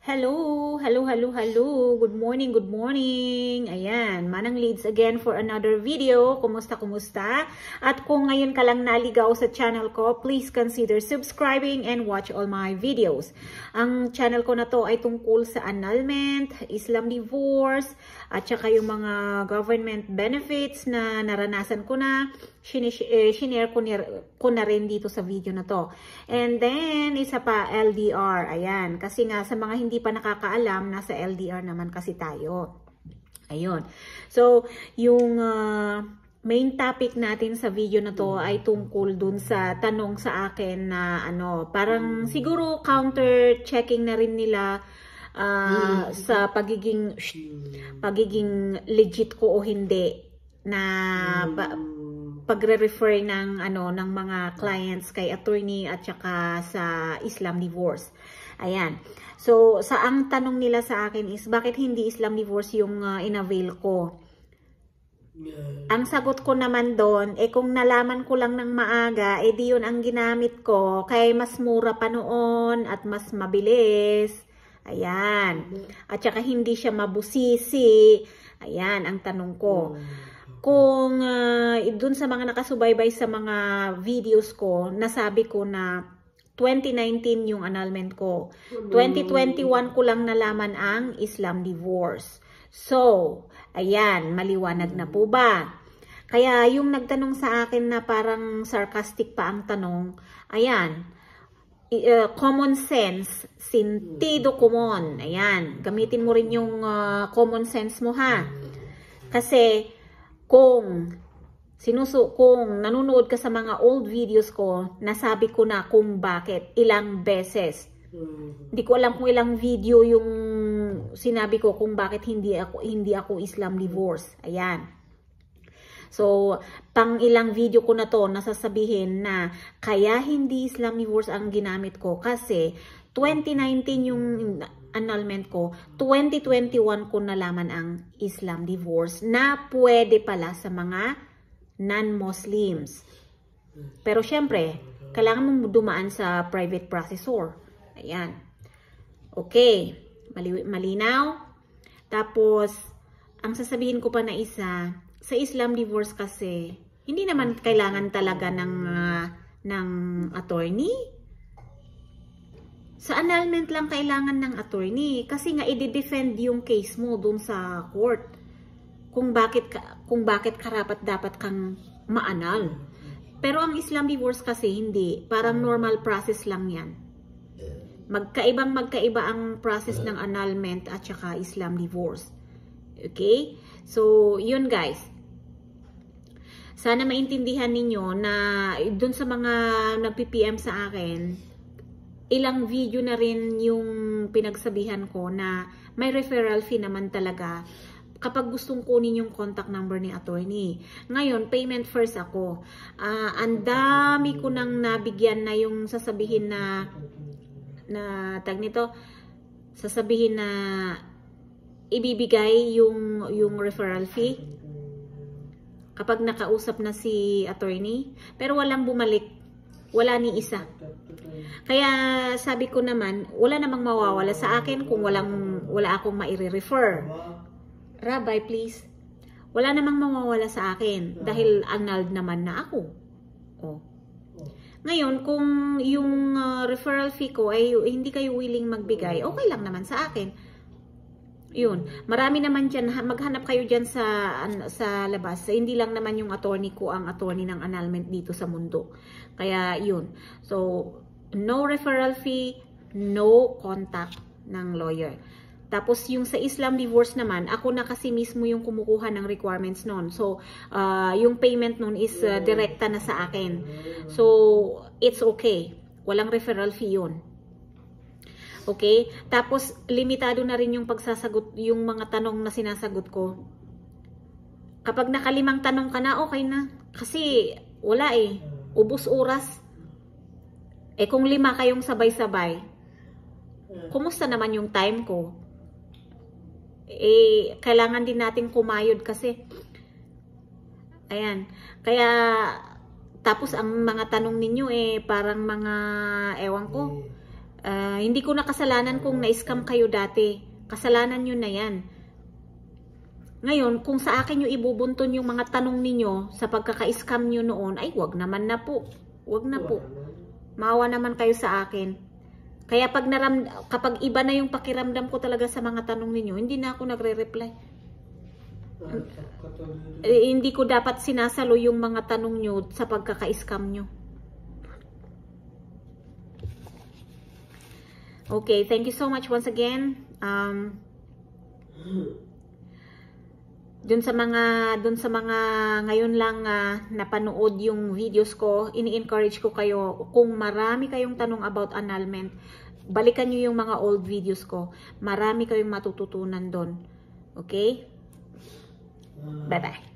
Hello, hello, hello, hello. Good morning, good morning. Ayan, Manang Leads again for another video. Kumusta, kumusta? At kung ngayon ka lang naligaw sa channel ko, please consider subscribing and watch all my videos. Ang channel ko na to ay tungkol sa annulment, Islam divorce, at saka yung mga government benefits na naranasan ko na. Shinare ko na rin dito sa video na to. And then, isa pa, LDR. Ayan, kasi nga sa mga hindi pa nakakaalam, nasa LDR naman kasi tayo. Ayun. So, yung main topic natin sa video na to ay tungkol dun sa tanong sa akin na parang siguro counter-checking na rin nila sa pagiging legit ko o hindi na pagre-refer ng ng mga clients kay attorney at saka sa Islam divorce. Ayan. So, ang tanong nila sa akin is bakit hindi Islam divorce yung inavail ko? Ang sagot ko naman doon, kung nalaman ko lang ng maaga, di yun ang ginamit ko, kaya mas mura pa noon at mas mabilis. Ayan. At saka hindi siya mabusisi. Ayan, ang tanong ko. Kung dun sa mga nakasubaybay sa mga videos ko, nasabi ko na 2019 yung annulment ko. 2021 ko lang nalaman ang Islam divorce. So, ayan, maliwanag na po ba? Kaya yung nagtanong sa akin na parang sarcastic pa ang tanong, ayan, common sense, sentido común. Ayan, gamitin mo rin yung common sense mo ha. Kasi kung nanonood ka sa mga old videos ko, nasabi ko na kung bakit, ilang beses. Hindi ko alam kung ilang video yung sinabi ko kung bakit hindi ako Islam divorce. Ayan. So, pang ilang video ko na to, nasasabihin na kaya hindi Islam divorce ang ginamit ko kasi 2019 yung annulment ko, 2021 ko nalaman ang Islam divorce na pwede pala sa mga non-Muslims. Pero syempre, kailangan mong dumaan sa private processor. Ayan. Okay. Malinaw. Tapos, ang sasabihin ko pa na isa, sa Islam divorce kasi, hindi naman kailangan talaga ng attorney. Sa annulment lang kailangan ng attorney kasi nga i-defend yung case mo dun sa court. Kung bakit karapat dapat kang ma-annul. Pero ang Islam divorce kasi hindi, parang normal process lang 'yan. Magkaiba ang process ng annulment at saka Islam divorce. Okay? So, yun guys. Sana maintindihan ninyo na dun sa mga nagpi-PM sa akin, ilang video na rin yung pinagsabihan ko na may referral fee naman talaga kapag gustong kunin yung contact number ni attorney. Ngayon, payment first ako. Ang dami ko nang nabigyan na yung sasabihin na sasabihin na ibibigay yung referral fee kapag nakausap na si attorney. Pero walang bumalik. Wala ni isa. Kaya sabi ko naman, wala namang mawawala sa akin kung wala akong maire-refer. Rabbi, please. Wala namang mawawala sa akin dahil annulled naman na ako. Oh. Ngayon, kung yung referral fee ko ay hindi kayo willing magbigay, okay lang naman sa akin. Yun. Marami naman dyan. Maghanap kayo dyan sa labas. Hindi lang naman yung attorney ko ang attorney ng annulment dito sa mundo. Kaya yun. So, no referral fee, no contact ng lawyer. Tapos yung sa Islam divorce naman, ako na kasi mismo yung kumukuha ng requirements nun. So, yung payment nun is direkta na sa akin. So, it's okay. Walang referral fee yun. Okay? Tapos, limitado na rin yung pagsasagot, yung mga tanong na sinasagot ko. Kapag nakalimang tanong ka na, okay na. Kasi, wala ubos oras. Kung 5 kayong sabay-sabay, kumusta naman yung time ko? Kailangan din natin kumayod kasi. Ayan. Kaya, tapos ang mga tanong ninyo parang mga, ewan ko, Hindi ko na kasalanan kung na-scam kayo dati. Kasalanan nyo na yan. Ngayon, kung sa akin yung ibubunton yung mga tanong ninyo sa pagkaka-scam nyo noon, ay wag naman na po. Wag na po. Maawa naman kayo sa akin. Kaya kapag iba na yung pakiramdam ko talaga sa mga tanong ninyo, hindi na ako nagre-reply. Hindi ko dapat sinasalo yung mga tanong nyo sa pagkaka-scam nyo. Okay, thank you so much once again. Dun sa mga ngayon lang napanood yung videos ko, ini-encourage ko kayo, kung marami kayong tanong about annulment, balikan nyo yung mga old videos ko. Marami kayong matututunan doon. Okay? Bye-bye.